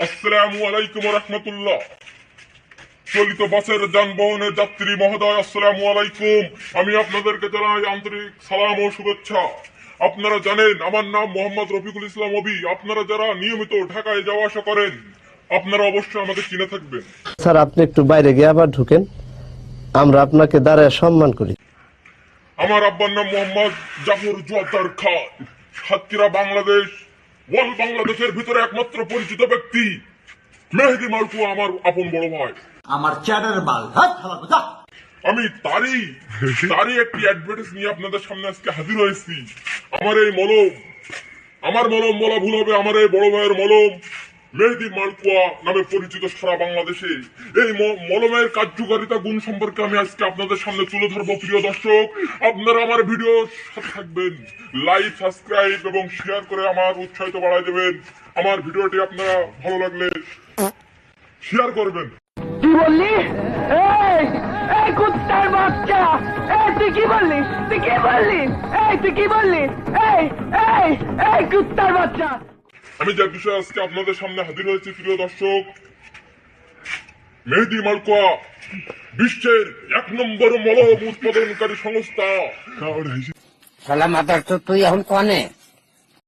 আসসালামু আলাইকুম রহমতুল্লাহ। চলিত বাসের যানবাহনের যাত্রী মহোদয়, আসসালামু আলাইকুম। আমি আপনাদেরকে জানাই আন্তরিক সালাম ও শুভেচ্ছা। আপনারা জানেন আমার নাম মোহাম্মদ রফিকুল ইসলাম অবি। আপনারা যারা নিয়মিত ঢাকায় যাওয়া আসা করেন, আপনারা অবশ্যই আমাকে চিনে থাকবেন। স্যার, আপনি একটু বাইরে গিয়ে আবার ঢুকেন, আমরা আপনাকে দাঁড়ায় সম্মান করি। আমার আব্বার নাম মোহাম্মদ জাফর জোয়ারদার খান। সাতক্ষীরা বাংলাদেশ, বাংলাদেশের ভিতরে একমাত্র পরিচিত ব্যক্তি মেহেদি মালকুয়া আমার আপন বড় ভাই। আমার চ্যাটার বাল আমি তারই একটি অ্যাডভার্টাইজ নিয়ে আপনাদের সামনে আজকে হাজির হয়েছি। আমার মলম বলা ভুল হবে, আমার এই বড় ভাইয়ের মলম মেহেদি মালকুয়া নামে পরিচিত সারা বাংলাদেশে। এই মলমের কার্যকারিতা গুণ সম্পর্কে আমি আজকে আপনাদের সামনে তুলে ধরবো। প্রিয় দর্শক, আপনারা আমার ভিডিও সাথে থাকবেন, লাইক, সাবস্ক্রাইব এবং শেয়ার করে আমার উৎসাহিত বাড়ায় দেবেন। আমার ভিডিওটি আপনারা ভালো লাগলে শেয়ার করবেন। কি বললি? এই কুত্তার বাচ্চা, তুই কি বললি? তুই কি বললি? তুই কি বললি? এই কুত্তার বাচ্চা। আমি যে বিষয়ে আজকে আপনাদের সামনে হাজির হয়েছি, প্রিয় দর্শক, মেহেদি মালকুয়া বিশ্বের 1 নম্বর মলম উৎপাদনকারী সংস্থা। শালা মাদার তো তুই এখন কনে